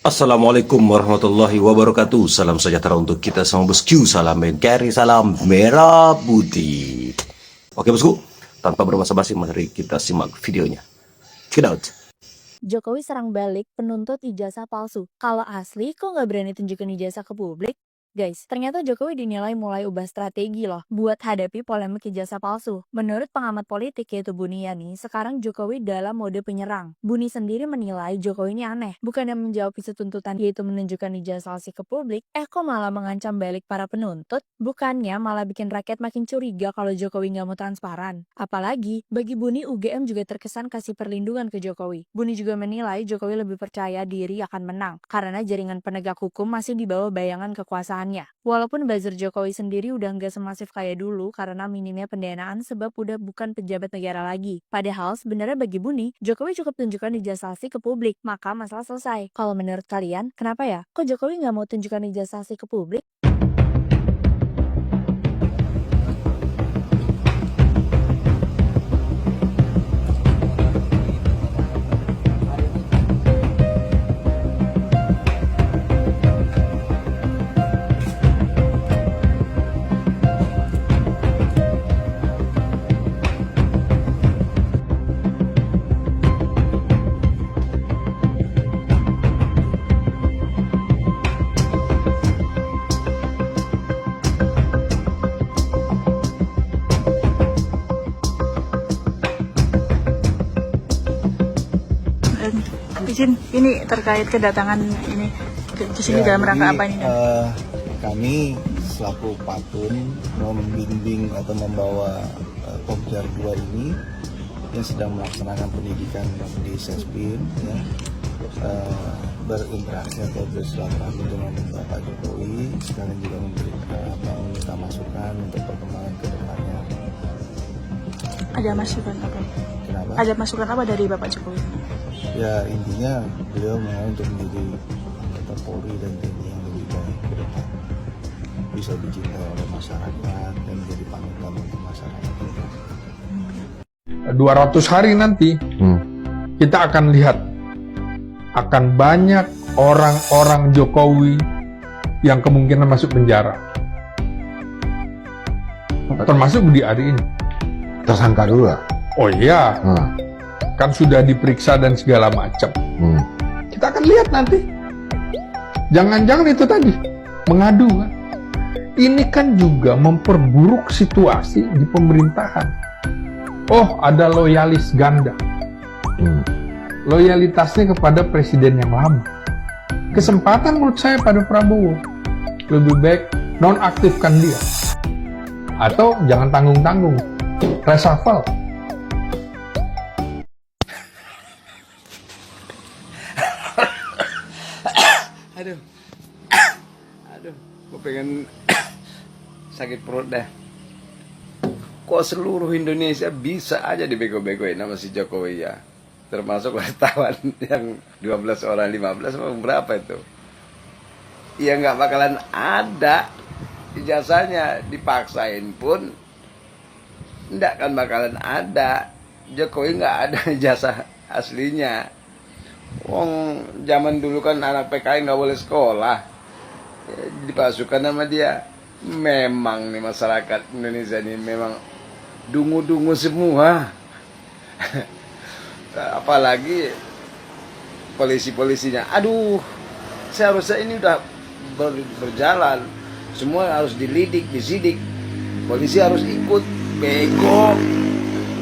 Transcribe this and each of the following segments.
Assalamualaikum warahmatullahi wabarakatuh. Salam sejahtera untuk kita semua bosku. Salam NKRI, salam merah putih. Oke bosku, tanpa berbasa-basi mari kita simak videonya. Check it out. Jokowi serang balik penuntut ijazah palsu. Kalau asli, kok nggak berani tunjukin ijazah ke publik? Guys, ternyata Jokowi dinilai mulai ubah strategi loh buat hadapi polemik ijazah palsu. Menurut pengamat politik yaitu Buni Yani, sekarang Jokowi dalam mode penyerang. Buni sendiri menilai Jokowi ini aneh. Bukan yang menjawab isu tuntutan yaitu menunjukkan ijazah palsu ke publik, kok malah mengancam balik para penuntut? Bukannya malah bikin rakyat makin curiga kalau Jokowi nggak mau transparan. Apalagi, bagi Buni UGM juga terkesan kasih perlindungan ke Jokowi. Buni juga menilai Jokowi lebih percaya diri akan menang, karena jaringan penegak hukum masih di bawah bayangan kekuasaan. Walaupun buzzer Jokowi sendiri udah nggak semasif kayak dulu karena minimnya pendanaan sebab udah bukan pejabat negara lagi. Padahal sebenarnya bagi Buni, Jokowi cukup tunjukkan ijazah ke publik, maka masalah selesai. Kalau menurut kalian, kenapa ya? Kok Jokowi nggak mau tunjukkan ijazah ke publik? Izin, ini terkait kedatangan ini ke sini dalam rangka apa ini? Kami selaku Patun membimbing atau membawa Pokjar 2 ini yang sedang melaksanakan pendidikan di Sespin, ya, berinteraksi atau bersilaturahmi dengan Bapak Jokowi, sekalian juga meminta masukan untuk perkembangan ke depannya. Ada masukan apa? Kenapa? Ada masukan apa dari Bapak Jokowi? Ya intinya beliau mau untuk menjadi anggota Polri dan TNI yang lebih baik ke depan, bisa dicintai oleh masyarakat dan menjadi panutan untuk masyarakat. 200 hari nanti kita akan lihat akan banyak orang-orang Jokowi yang kemungkinan masuk penjara, termasuk Budi Ari ini. Tersangka dulu lah. Oh iya, kan sudah diperiksa dan segala macam. Kita akan lihat nanti. Jangan-jangan itu tadi mengadu kan? Ini kan juga memperburuk situasi di pemerintahan. Oh, ada loyalis ganda. Loyalitasnya kepada presiden yang lama. Kesempatan menurut saya pada Prabowo. Lebih baik nonaktifkan dia. Atau jangan tanggung-tanggung. Reshuffle. Aduh, gue pengen sakit perut dah. Kok seluruh Indonesia bisa aja dibego-begoin sama si Jokowi ya? Termasuk wartawan yang 12 orang, 15 orang berapa itu? Ya nggak bakalan ada ijazahnya, dipaksain pun nggak kan bakalan ada. Jokowi nggak ada ijazah aslinya. Wong zaman dulu kan anak PKI nggak boleh sekolah, dipasukan sama dia. Memang nih masyarakat Indonesia ini memang dungu-dungu semua. Apalagi polisi-polisinya. Aduh, seharusnya ini udah berjalan. Semua harus dilidik, disidik. Polisi harus ikut. Bego.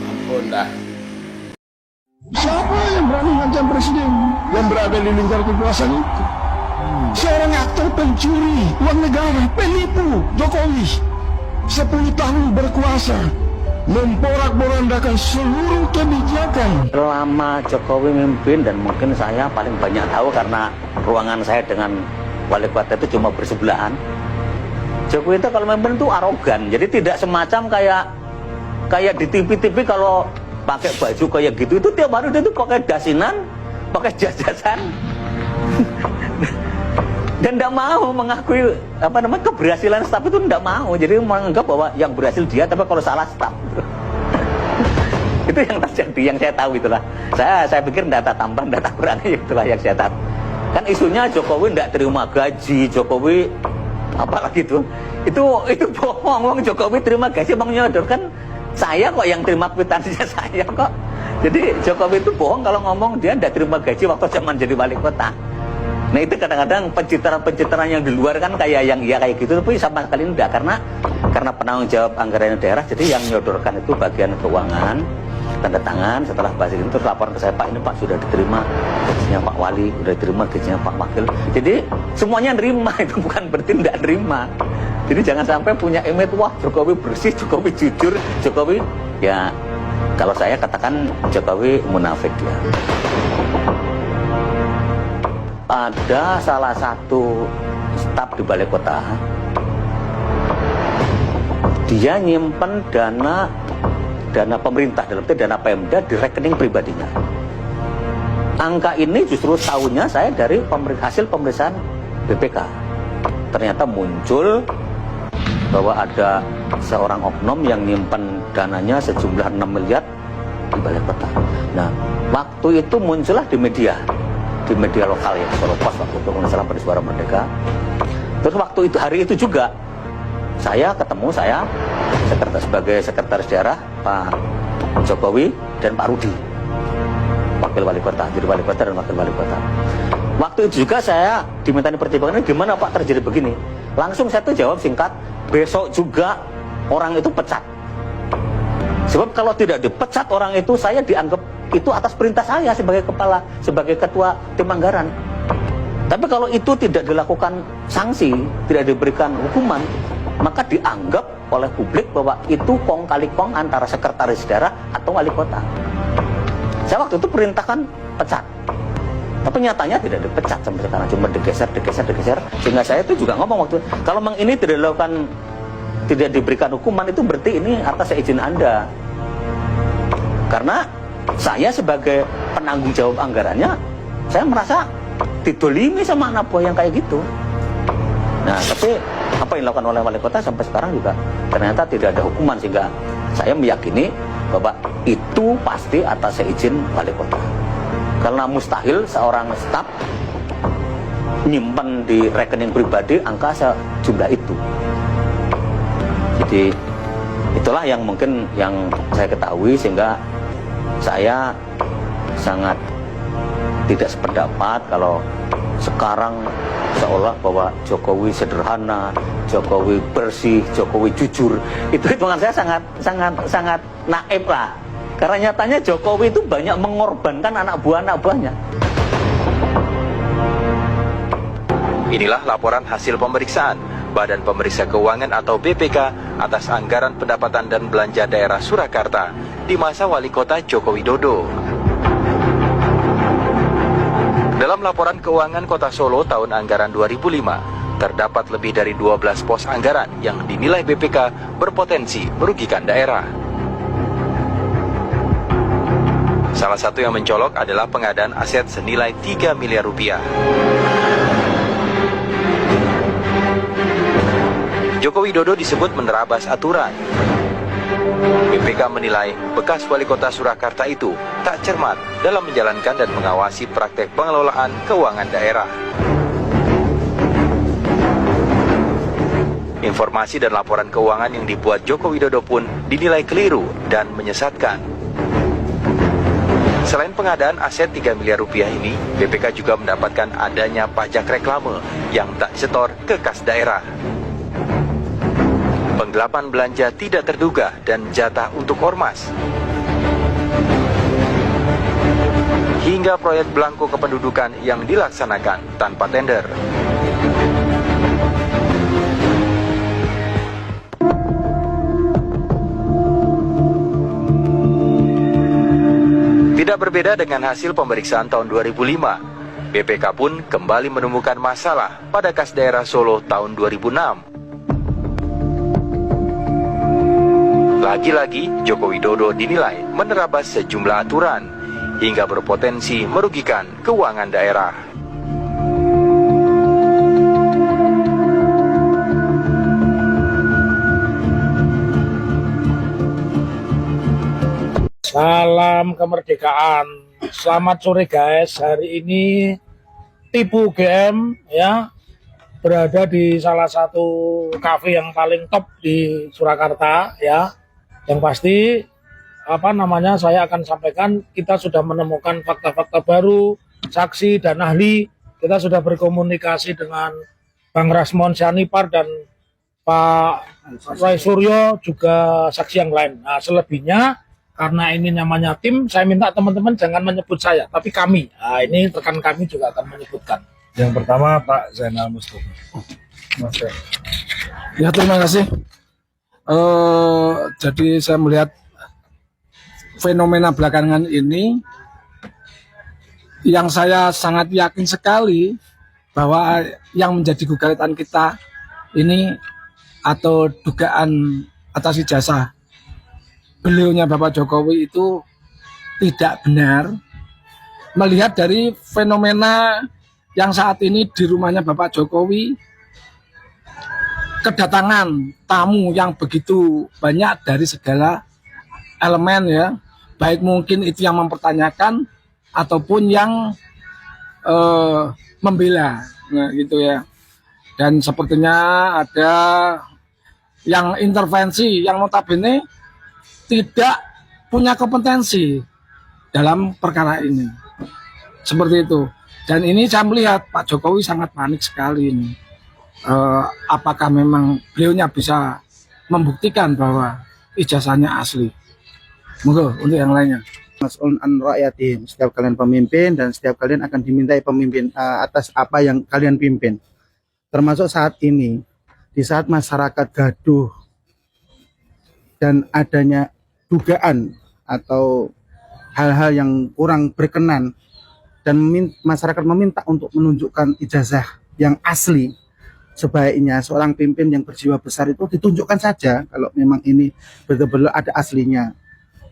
Ampun dah. Siapa yang berani mengancam presiden yang berada di lingkar kekuasaan itu? Seorang aktor pencuri uang negara, penipu Jokowi. 10 tahun berkuasa, memporak-porandakan seluruh kebijakan. Selama Jokowi memimpin, dan mungkin saya paling banyak tahu karena ruangan saya dengan wali kota itu cuma bersebelahan. Jokowi itu kalau memimpin itu arogan, jadi tidak semacam kayak di TV-TV kalau pakai baju kayak gitu, itu tiap hari dia tuh pakai dasinan, pakai jas-jasan. Dan tidak mau mengakui keberhasilan staf itu, tidak mau. Jadi menganggap bahwa yang berhasil dia, tapi kalau salah staf. Itu yang terjadi, yang saya tahu itulah. Saya pikir data tambah, data kurang, itulah yang saya tahu. Kan isunya Jokowi tidak terima gaji, Jokowi apalagi itu bohong. Wong Jokowi terima gaji, bang nyodorkan saya kok yang terima kwitansinya saya kok. Jadi Jokowi itu bohong kalau ngomong dia tidak terima gaji waktu zaman jadi wali kota. Nah itu kadang-kadang pencitraan-pencitraan yang di luar kan kayak yang ya kayak gitu, tapi sama sekali enggak, karena penanggung jawab anggaran daerah. Jadi yang nyodorkan itu bagian keuangan, tanda tangan, setelah bahas itu terus laporan ke saya, Pak ini Pak sudah diterima gajinya Pak Wali, sudah diterima gajinya Pak Wakil. Jadi semuanya nerima, itu bukan berarti tidak nerima. Jadi jangan sampai punya image, wah Jokowi bersih, Jokowi jujur, Jokowi ya kalau saya katakan Jokowi munafik ya. Ada salah satu staf di balai kota, dia nyimpen dana pemerintah, dalam arti dana Pemda di rekening pribadinya. Angka ini justru tahunya saya dari hasil pemeriksaan BPK. Ternyata muncul bahwa ada seorang oknum yang nyimpen dananya sejumlah 6 miliar di balai kota. Nah, waktu itu muncullah di media lokal ya, Solo Post waktu itu, kalau salah, pada Suara Merdeka. Terus waktu itu, hari itu juga saya sebagai sekretaris daerah Pak Jokowi dan Pak Rudi, wakil wali kota, jadi wali kota dan wakil wali kota. Waktu itu juga saya dimintai pertimbangan, gimana Pak terjadi begini? Langsung saya tuh jawab singkat, besok juga orang itu pecat. Sebab kalau tidak dipecat orang itu, saya dianggap itu atas perintah saya sebagai ketua tim anggaran. Tapi kalau itu tidak dilakukan sanksi, tidak diberikan hukuman, maka dianggap oleh publik bahwa itu kong kali kong antara sekretaris daerah atau wali kota. Saya waktu itu perintahkan pecat, tapi nyatanya tidak dipecat sampai sekarang, cuma digeser. Sehingga saya itu juga ngomong waktu itu, kalau memang ini tidak diberikan hukuman, itu berarti ini atas izin Anda. Karena saya sebagai penanggung jawab anggarannya, saya merasa didolimi sama anak buah yang kayak gitu. Nah, tapi apa yang dilakukan oleh wali kota sampai sekarang juga ternyata tidak ada hukuman, sehingga saya meyakini bahwa itu pasti atas izin wali kota. Karena mustahil seorang staf nyimpen di rekening pribadi angka sejumlah itu. Jadi itulah yang mungkin yang saya ketahui, sehingga saya sangat tidak sependapat kalau sekarang seolah bahwa Jokowi sederhana, Jokowi bersih, Jokowi jujur. Itu hitungan saya sangat naif lah. Karena nyatanya Jokowi itu banyak mengorbankan anak buahnya. Inilah laporan hasil pemeriksaan Badan Pemeriksa Keuangan atau BPK atas anggaran pendapatan dan belanja daerah Surakarta di masa Wali Kota Joko Widodo. Dalam laporan keuangan Kota Solo tahun anggaran 2005, terdapat lebih dari 12 pos anggaran yang dinilai BPK berpotensi merugikan daerah. Salah satu yang mencolok adalah pengadaan aset senilai 3 miliar rupiah. Joko Widodo disebut menerabas aturan. BPK menilai bekas wali kota Surakarta itu tak cermat dalam menjalankan dan mengawasi praktek pengelolaan keuangan daerah. Informasi dan laporan keuangan yang dibuat Joko Widodo pun dinilai keliru dan menyesatkan. Selain pengadaan aset 3 miliar rupiah ini, BPK juga mendapatkan adanya pajak reklame yang tak disetor ke kas daerah. Penggelapan belanja tidak terduga dan jatah untuk ormas. Hingga proyek belangko kependudukan yang dilaksanakan tanpa tender. Tidak berbeda dengan hasil pemeriksaan tahun 2005, BPK pun kembali menemukan masalah pada kas daerah Solo tahun 2006. Lagi-lagi, Joko Widodo dinilai menerabas sejumlah aturan hingga berpotensi merugikan keuangan daerah. Salam kemerdekaan. Selamat sore guys. Hari ini tipu UGM ya, berada di salah satu kafe yang paling top di Surakarta ya. Yang pasti saya akan sampaikan kita sudah menemukan fakta-fakta baru, saksi dan ahli. Kita sudah berkomunikasi dengan Bang Rasmon Sianipar dan Pak Roy Suryo, juga saksi yang lain. Nah, selebihnya karena ini namanya tim, saya minta teman-teman jangan menyebut saya, tapi kami. Nah, ini rekan kami juga akan menyebutkan. Yang pertama Pak Zainal Mustafa. Ya, terima kasih. Jadi saya melihat fenomena belakangan ini yang saya sangat yakin sekali bahwa yang menjadi gugatan kita ini atau dugaan atas ijazah beliaunya Bapak Jokowi itu tidak benar, melihat dari fenomena yang saat ini di rumahnya Bapak Jokowi kedatangan tamu yang begitu banyak dari segala elemen ya, baik mungkin itu yang mempertanyakan ataupun yang membela, nah gitu ya. Dan sepertinya ada yang intervensi yang notabene tidak punya kompetensi dalam perkara ini, seperti itu. Dan ini saya melihat Pak Jokowi sangat panik sekali ini. Apakah memang beliaunya bisa membuktikan bahwa ijazahnya asli? Monggo untuk yang lainnya. Mas'ulun an ra'yatin, setiap kalian pemimpin dan setiap kalian akan dimintai pemimpin atas apa yang kalian pimpin. Termasuk saat ini, di saat masyarakat gaduh dan adanya dugaan atau hal-hal yang kurang berkenan dan masyarakat meminta untuk menunjukkan ijazah yang asli, sebaiknya seorang pimpin yang berjiwa besar itu ditunjukkan saja kalau memang ini betul-betul ada aslinya,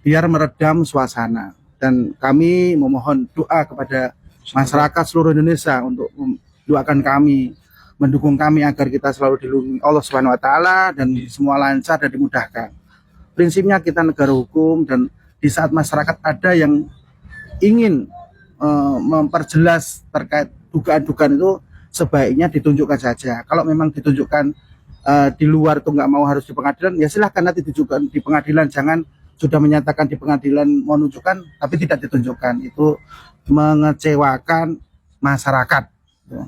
biar meredam suasana. Dan kami memohon doa kepada masyarakat seluruh Indonesia untuk mendoakan kami, mendukung kami agar kita selalu dilindungi Allah Subhanahu wa taala dan semua lancar dan dimudahkan. Prinsipnya kita negara hukum, dan di saat masyarakat ada yang ingin memperjelas terkait dugaan-dugaan itu, sebaiknya ditunjukkan saja. Kalau memang ditunjukkan di luar itu nggak mau harus di pengadilan, ya silahkan nanti ditunjukkan di pengadilan. Jangan sudah menyatakan di pengadilan mau menunjukkan tapi tidak ditunjukkan, itu mengecewakan masyarakat.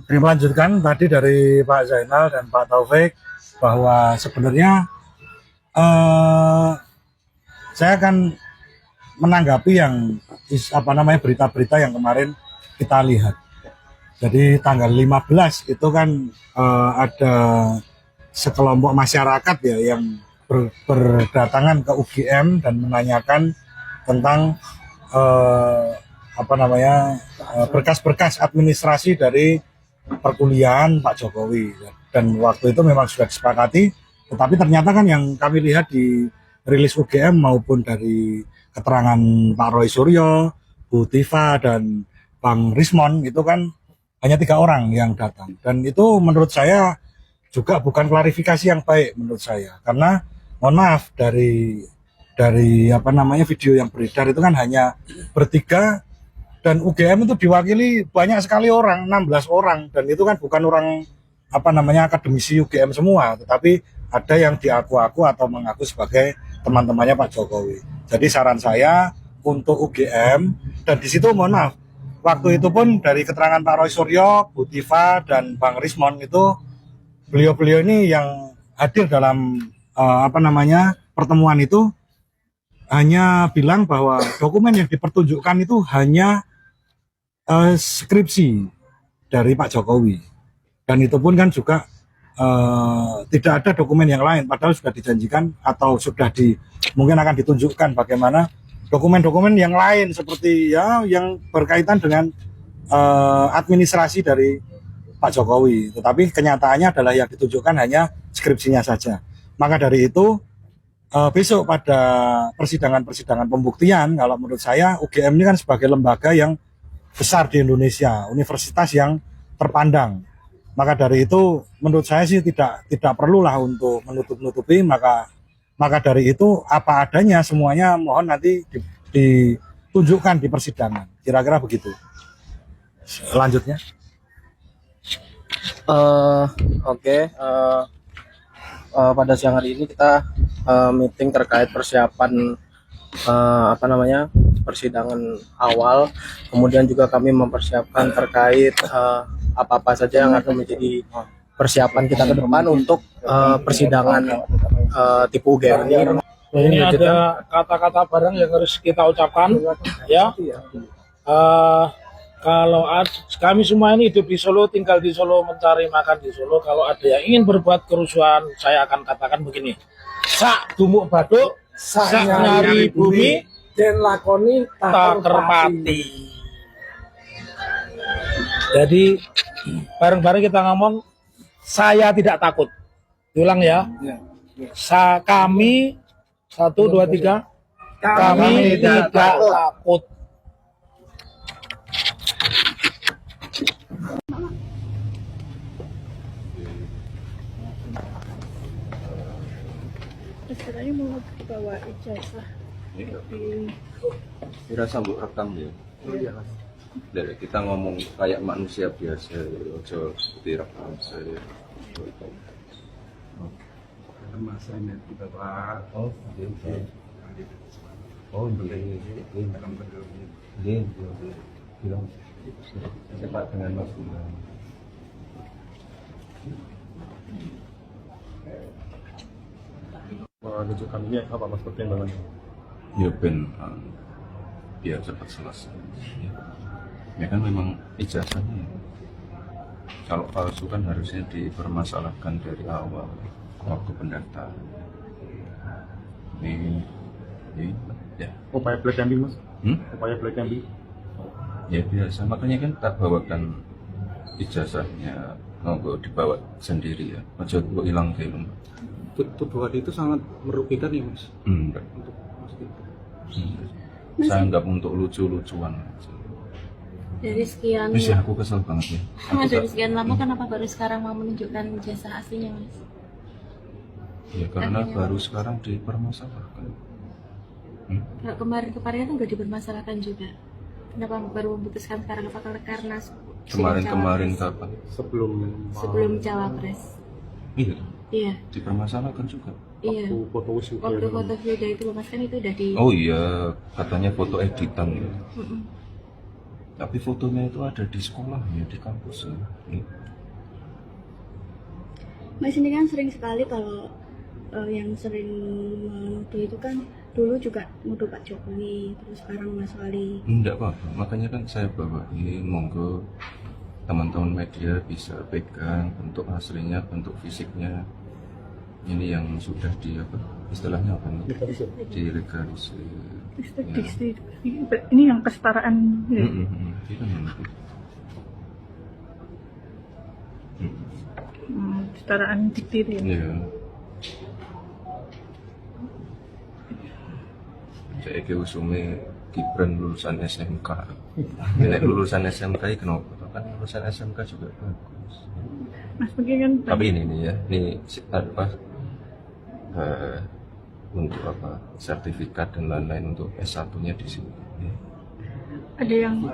Terima lanjutkan tadi dari Pak Zainal dan Pak Taufik bahwa sebenarnya saya akan menanggapi yang berita-berita yang kemarin kita lihat. Jadi tanggal 15 itu kan ada sekelompok masyarakat ya yang berdatangan ke UGM dan menanyakan tentang berkas-berkas administrasi dari perkuliahan Pak Jokowi. Dan waktu itu memang sudah disepakati, tetapi ternyata kan yang kami lihat di rilis UGM maupun dari keterangan Pak Roy Suryo, Bu Tifa, dan Bang Rismon itu kan hanya 3 orang yang datang. Dan itu menurut saya juga bukan klarifikasi yang baik menurut saya, karena mohon maaf, dari video yang beredar itu kan hanya bertiga, dan UGM itu diwakili banyak sekali orang, 16 orang, dan itu kan bukan orang akademisi UGM semua, tetapi ada yang diaku-aku atau mengaku sebagai teman-temannya Pak Jokowi. Jadi saran saya untuk UGM, dan di situ mohon maaf, waktu itu pun dari keterangan Pak Roy Suryo, Bu Tifa, dan Bang Rismon itu beliau-beliau ini yang hadir dalam pertemuan itu hanya bilang bahwa dokumen yang dipertunjukkan itu hanya skripsi dari Pak Jokowi, dan itu pun kan juga tidak ada dokumen yang lain, padahal sudah dijanjikan atau mungkin akan ditunjukkan bagaimana dokumen-dokumen yang lain seperti yang berkaitan dengan administrasi dari Pak Jokowi, tetapi kenyataannya adalah yang ditunjukkan hanya skripsinya saja. Maka dari itu besok pada persidangan pembuktian, kalau menurut saya UGM ini kan sebagai lembaga yang besar di Indonesia, universitas yang terpandang. Maka dari itu menurut saya sih tidak perlulah untuk menutup-nutupi, maka dari itu apa adanya semuanya mohon nanti ditunjukkan di persidangan. Kira-kira begitu. Selanjutnya. Pada siang hari ini kita meeting terkait persiapan persidangan awal, kemudian juga kami mempersiapkan terkait apa-apa saja yang akan menjadi persiapan kita ke depan untuk persidangan tipu UGM ini. Ini ada kata-kata barang yang harus kita ucapkan, ya. Kalau kami semua ini hidup di Solo, tinggal di Solo, mencari makan di Solo. Kalau ada yang ingin berbuat kerusuhan, saya akan katakan begini: sak dumuk baduk, sak nyari bumi, dan lakoni tak terpati. Jadi bareng-bareng kita ngomong, saya tidak takut. Ulang ya. Kami 1, 2, 3. Kami tidak takut. Istilahnya mau bawa ijazah. Dirasa mbok rekam ya. Dari kita ngomong kayak manusia biasa, ojo direkam saya. Masanya kita Pak. Oh, bilang cepat dengan Mas Bunda. Menunjukkan ini apa Mas pertimbangannya? Ya biar cepat selesai. Ya kan memang ijazahnya. Kalau palsu kan harusnya dipermasalahkan dari awal waktu pendaftaran. Ini ya. Upaya black camping Mas? Upaya black camping? Ya biasa, makanya kan tak bawakan ijazahnya, nggak dibawa sendiri ya. Ojo kok hilang kayak lu. Tuduhan itu sangat merugikan ya Mas? Enggak. Untuk Mas Gibran. Saya anggap untuk lucu-lucuan. Dari sekian Mas, aku kesel banget ya. dari sekian lama kenapa baru sekarang mau menunjukkan ijazah aslinya Mas? Ya karena baru sekarang dipermasalahkan. Nah, kemarin kan nggak dipermasalahkan juga. Kenapa baru memutuskan sekarang? Apakah karena Kemarin kapan? sebelum cawapres? Iya. Dipermasalahkan juga. Iya. Waktu foto video itu Mas kan itu udah di. Oh iya, katanya foto editan ya. Tapi fotonya itu ada di sekolah ya, di kampus ya. Mas ini kan sering sekali kalau yang sering menuduh itu kan dulu juga nuduh Pak Jokowi, terus sekarang Mas Wali. Enggak apa-apa, makanya kan saya bawain, monggo teman-teman media bisa pegang bentuk aslinya, bentuk fisiknya. Ini yang sudah di apa istilahnya apa nih? Dilegalisir. Ini yang kesetaraan. Ya? Itu nanti. Kesetaraan diktir ya. Iya. Saya ke usume Gibran lulusan SMK. Nek lulusan SMK kenapa? Kan lulusan SMK juga bagus. Mas begini kan. Tapi ini nih ya, ini apa? Untuk apa? Sertifikat dan lain-lain untuk S1-nya di sini. Ada yang.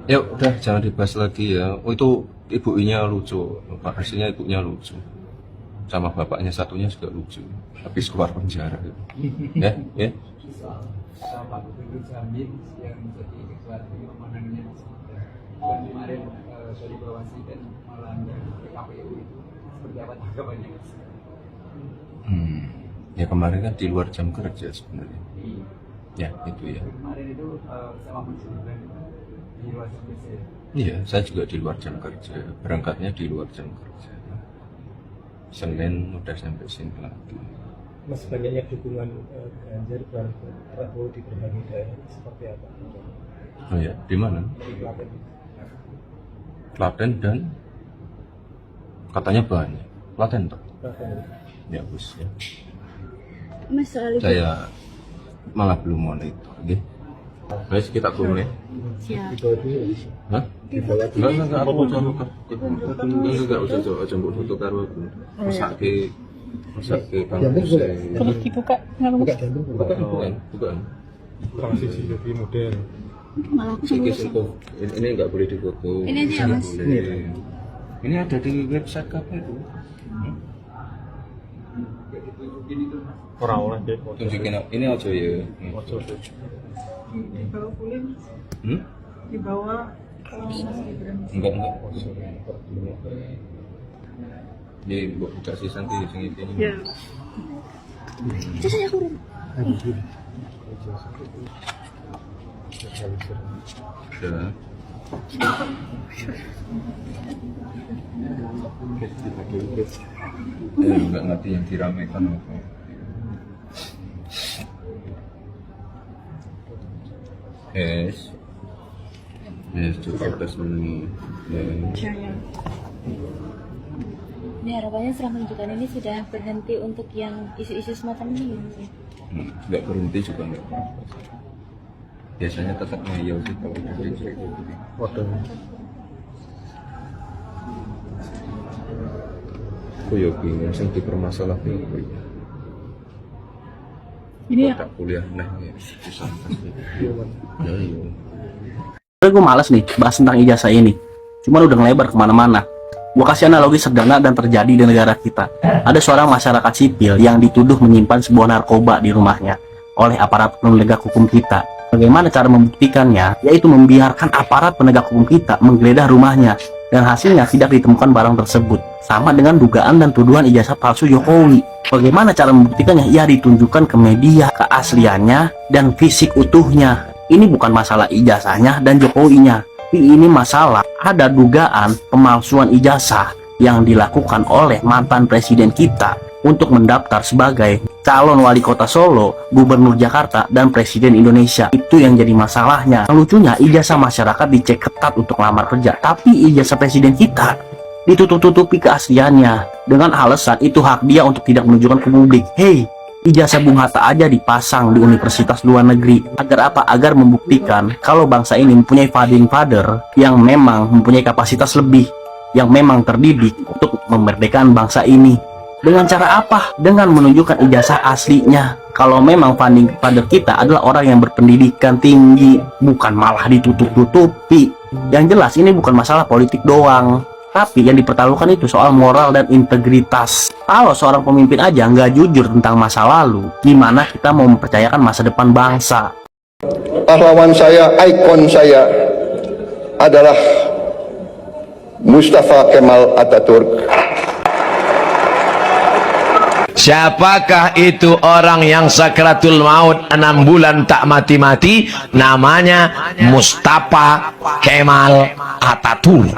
Ya udah jangan dibahas lagi ya. Oh itu ibunya lucu, Pak aslinya ibunya lucu. Sama bapaknya satunya juga lucu. Habis keluar penjara. Ya, ya. Pak Gubernur Jambi yang menjadi ketua tim pemenangnya kemarin dari Bawaslu dan melanggar PKPU itu seperti apa tanggapannya Mas? Ya kemarin kan di luar jam kerja sebenarnya. Ya itu ya. Kemarin itu sama Mas Gibran di luar jam kerja. Iya, saya juga di luar jam kerja. Berangkatnya di luar jam kerja. Senin udah sampai sini lagi. Mas banyaknya dukungan Ganjar dan Prabowo di berbagai daerah seperti apa? Oh ya, di mana? Di Klaten. Klaten dan katanya banyak. Klaten toh? Klaten. Ya bus ya. Mas soal itu. Saya malah belum monitor, gitu. Guys kita boleh. Siap. Hah? Enggak apa enggak usah jemput foto karo aku. Masak ke kampus. Terus dibuka, Buka jantung, Bukan. Transisi jadi model. Malah aku sama Ini enggak boleh difoto. Ini aja ya Mas. Ini ada di website KPU. Orang oleh deh. Tunjukin ini aja ya. Di bawah boleh Mas? Di bawah Enggak. Jadi buka sih nanti sing ini. Ya. Saya kurang. Ya. Enggak ngerti yang diramekan apa. Yes, cukup tes ini. Ini harapannya setelah menunjukkan ini sudah berhenti untuk yang isu-isu semacam ini. Nggak berhenti juga nggak apa-apa. Biasanya tetap ngeyel sih kalau berhenti. Waduh. Aku ya bingung sing dipermasalahkan apa ya. Ini ya. Tak kuliah nah ya susah. Ya iya. Gue males nih bahas tentang ijazah ini. Cuman udah ngelebar kemana-mana. Gue kasih analogi sederhana dan terjadi di negara kita. Ada seorang masyarakat sipil yang dituduh menyimpan sebuah narkoba di rumahnya oleh aparat penegak hukum kita. Bagaimana cara membuktikannya? Yaitu membiarkan aparat penegak hukum kita menggeledah rumahnya. Dan hasilnya tidak ditemukan barang tersebut. Sama dengan dugaan dan tuduhan ijazah palsu Jokowi. Bagaimana cara membuktikannya? Ya ditunjukkan ke media keasliannya dan fisik utuhnya. Ini bukan masalah ijazahnya dan Jokowinya, tapi ini masalah ada dugaan pemalsuan ijazah yang dilakukan oleh mantan presiden kita untuk mendaftar sebagai calon wali kota Solo, gubernur Jakarta, dan presiden Indonesia. Itu yang jadi masalahnya. Yang lucunya, ijazah masyarakat dicek ketat untuk lamar kerja, tapi ijazah presiden kita ditutup-tutupi keasliannya dengan alasan itu hak dia untuk tidak menunjukkan ke publik. Hey, ijazah Bung Hatta aja dipasang di universitas luar negeri. Agar apa? Agar membuktikan kalau bangsa ini mempunyai founding father yang memang mempunyai kapasitas lebih, yang memang terdidik untuk memerdekakan bangsa ini. Dengan cara apa? Dengan menunjukkan ijazah aslinya. Kalau memang founding father kita adalah orang yang berpendidikan tinggi, bukan malah ditutup-tutupi. Yang jelas ini bukan masalah politik doang, tapi yang dipertaruhkan itu soal moral dan integritas. Kalau seorang pemimpin aja nggak jujur tentang masa lalu, gimana kita mau mempercayakan masa depan bangsa? Pahlawan saya, ikon saya adalah Mustafa Kemal Atatürk. Siapakah itu orang yang sakratul maut 6 bulan tak mati-mati? Namanya Mustafa Kemal Atatürk.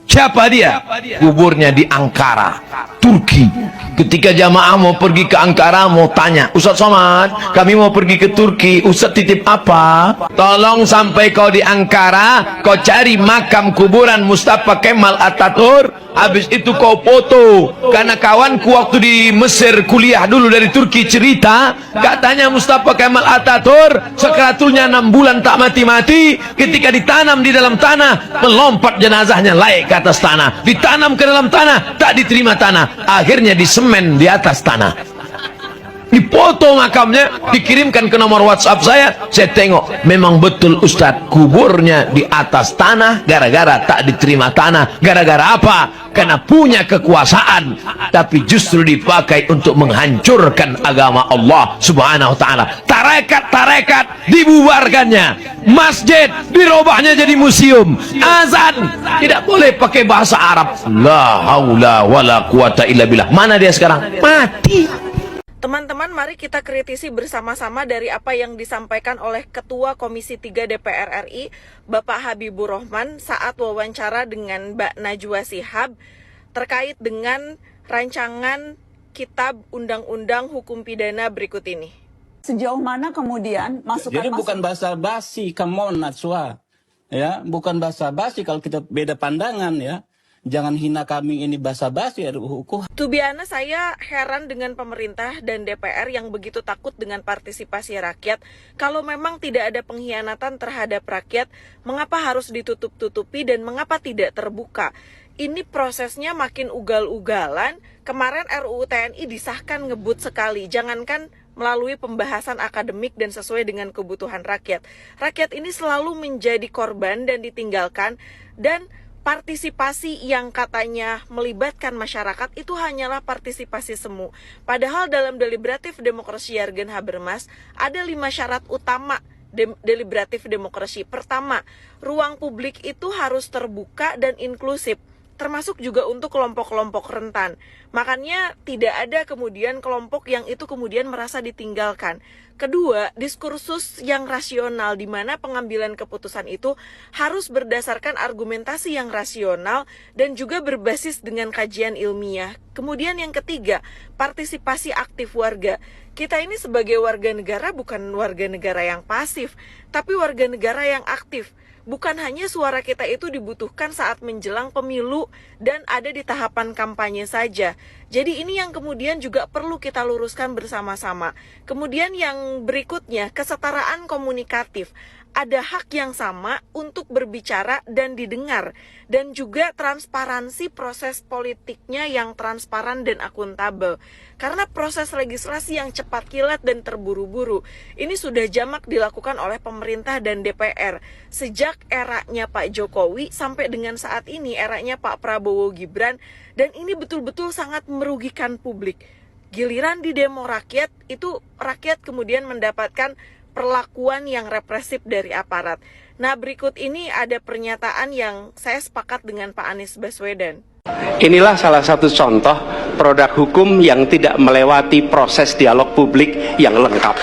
Siapa dia? Kuburnya di Ankara, Turki. Ketika jamaah mau pergi ke Ankara, mau tanya, Ustaz Somad, kami mau pergi ke Turki, Ustaz titip apa? Tolong sampai kau di Ankara, kau cari makam kuburan Mustafa Kemal Atatürk. Habis itu kau foto. Karena kawanku waktu di Mesir kuliah dulu dari Turki cerita, katanya Mustafa Kemal Atatürk sakratulnya 6 bulan tak mati-mati. Ketika ditanam di dalam tanah, melompat jenazahnya naik ke atas tanah. Ditanam ke dalam tanah, tak diterima tanah. Akhirnya disemen di atas tanah. Dipoto makamnya, dikirimkan ke nomor WhatsApp saya tengok, memang betul Ustadz, kuburnya di atas tanah gara-gara tak diterima tanah. Gara-gara apa? Karena punya kekuasaan, tapi justru dipakai untuk menghancurkan agama Allah Subhanahu wa ta'ala. Tarekat dibubarkannya, masjid dirubahnya jadi museum, azan tidak boleh pakai bahasa Arab. La haula wala quwata illa billah. Mana dia sekarang? Mati. Teman-teman, mari kita kritisi bersama-sama dari apa yang disampaikan oleh Ketua Komisi 3 DPR RI, Bapak Habibur Rahman, saat wawancara dengan Mbak Najwa Shihab terkait dengan rancangan Kitab Undang-Undang Hukum Pidana berikut ini. Sejauh mana kemudian masukan? Jadi bukan bahasa basi, come on Najwa. Ya, bukan bahasa basi kalau kita beda pandangan ya. Jangan hina kami ini basa-basi RUU hukum. To be honest, saya heran dengan pemerintah dan DPR yang begitu takut dengan partisipasi rakyat. Kalau memang tidak ada pengkhianatan terhadap rakyat, mengapa harus ditutup-tutupi dan mengapa tidak terbuka? Ini prosesnya makin ugal-ugalan. Kemarin RUU TNI disahkan ngebut sekali. Jangankan melalui pembahasan akademik dan sesuai dengan kebutuhan rakyat. Rakyat ini selalu menjadi korban dan ditinggalkan, dan partisipasi yang katanya melibatkan masyarakat itu hanyalah partisipasi semu. Padahal dalam deliberatif demokrasi Jurgen Habermas ada 5 syarat utama deliberatif demokrasi. Pertama, ruang publik itu harus terbuka dan inklusif, termasuk juga untuk kelompok-kelompok rentan. Makanya tidak ada kemudian kelompok yang itu kemudian merasa ditinggalkan. Kedua, diskursus yang rasional, di mana pengambilan keputusan itu harus berdasarkan argumentasi yang rasional dan juga berbasis dengan kajian ilmiah. Kemudian yang ketiga, partisipasi aktif warga. Kita ini sebagai warga negara bukan warga negara yang pasif, tapi warga negara yang aktif. Bukan hanya suara kita itu dibutuhkan saat menjelang pemilu dan ada di tahapan kampanye saja. Jadi ini yang kemudian juga perlu kita luruskan bersama-sama. Kemudian yang berikutnya, kesetaraan komunikatif. Ada hak yang sama untuk berbicara dan didengar. Dan juga transparansi proses politiknya yang transparan dan akuntabel. Karena proses legislasi yang cepat kilat dan terburu-buru ini sudah jamak dilakukan oleh pemerintah dan DPR. Sejak eranya Pak Jokowi sampai dengan saat ini eranya Pak Prabowo Gibran. Dan ini betul-betul sangat merugikan publik. Giliran di demo rakyat, itu rakyat kemudian mendapatkan perlakuan yang represif dari aparat. Nah, berikut ini ada pernyataan yang saya sepakat dengan Pak Anies Baswedan. Inilah salah satu contoh produk hukum yang tidak melewati proses dialog publik yang lengkap.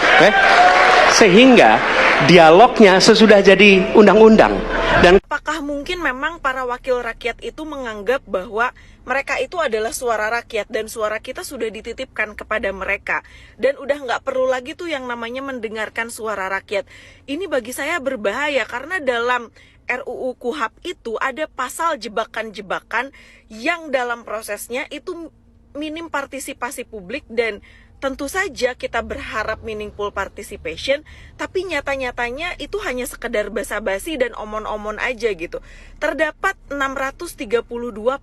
Sehingga dialognya sesudah jadi undang-undang. Dan apakah mungkin memang para wakil rakyat itu menganggap bahwa mereka itu adalah suara rakyat dan suara kita sudah dititipkan kepada mereka dan udah nggak perlu lagi tuh yang namanya mendengarkan suara rakyat. Ini bagi saya berbahaya karena dalam RUU KUHAP itu ada pasal jebakan-jebakan yang dalam prosesnya itu minim partisipasi publik dan tentu saja kita berharap meaningful participation, tapi nyata-nyatanya itu hanya sekedar basa-basi dan omon-omon aja gitu. Terdapat 632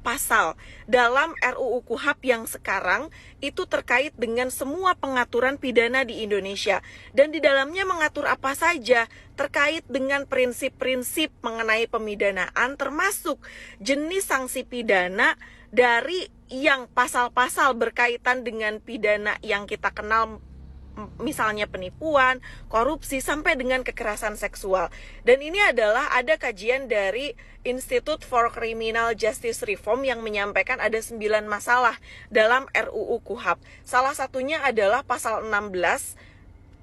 pasal dalam RUU KUHAP yang sekarang itu terkait dengan semua pengaturan pidana di Indonesia. Dan di dalamnya mengatur apa saja terkait dengan prinsip-prinsip mengenai pemidanaan, termasuk jenis sanksi pidana dari yang pasal-pasal berkaitan dengan pidana yang kita kenal, misalnya penipuan, korupsi, sampai dengan kekerasan seksual. Dan ini adalah ada kajian dari Institute for Criminal Justice Reform yang menyampaikan ada 9 masalah dalam RUU KUHAP. Salah satunya adalah pasal 16,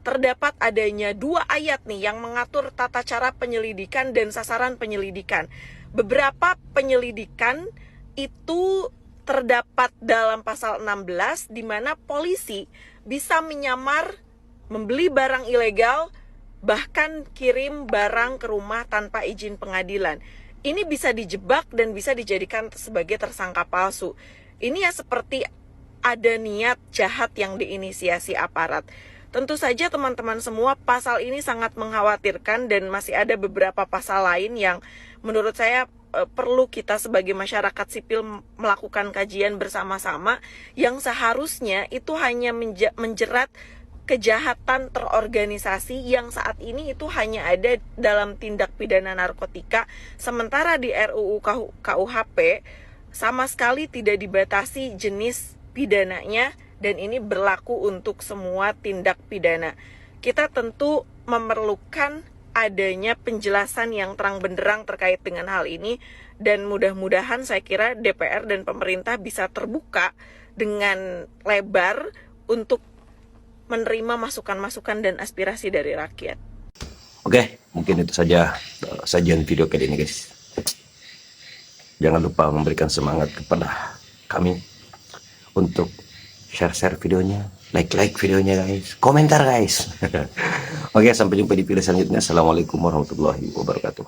terdapat adanya 2 ayat nih yang mengatur tata cara penyelidikan dan sasaran penyelidikan. Beberapa penyelidikan itu terdapat dalam pasal 16 di mana polisi bisa menyamar, membeli barang ilegal, bahkan kirim barang ke rumah tanpa izin pengadilan. Ini bisa dijebak dan bisa dijadikan sebagai tersangka palsu. Ini ya seperti ada niat jahat yang diinisiasi aparat. Tentu saja teman-teman semua, pasal ini sangat mengkhawatirkan dan masih ada beberapa pasal lain yang menurut saya perlu kita sebagai masyarakat sipil melakukan kajian bersama-sama yang seharusnya itu hanya menjerat kejahatan terorganisasi yang saat ini itu hanya ada dalam tindak pidana narkotika, sementara di RUU KUHP sama sekali tidak dibatasi jenis pidananya dan ini berlaku untuk semua tindak pidana. Kita tentu memerlukan adanya penjelasan yang terang benderang terkait dengan hal ini dan mudah-mudahan saya kira DPR dan pemerintah bisa terbuka dengan lebar untuk menerima masukan-masukan dan aspirasi dari rakyat. Oke, mungkin itu saja sajian video kali ini guys. Jangan lupa memberikan semangat kepada kami untuk share videonya, like videonya guys, komentar guys. Oke, sampai jumpa di video selanjutnya. Assalamualaikum warahmatullahi wabarakatuh.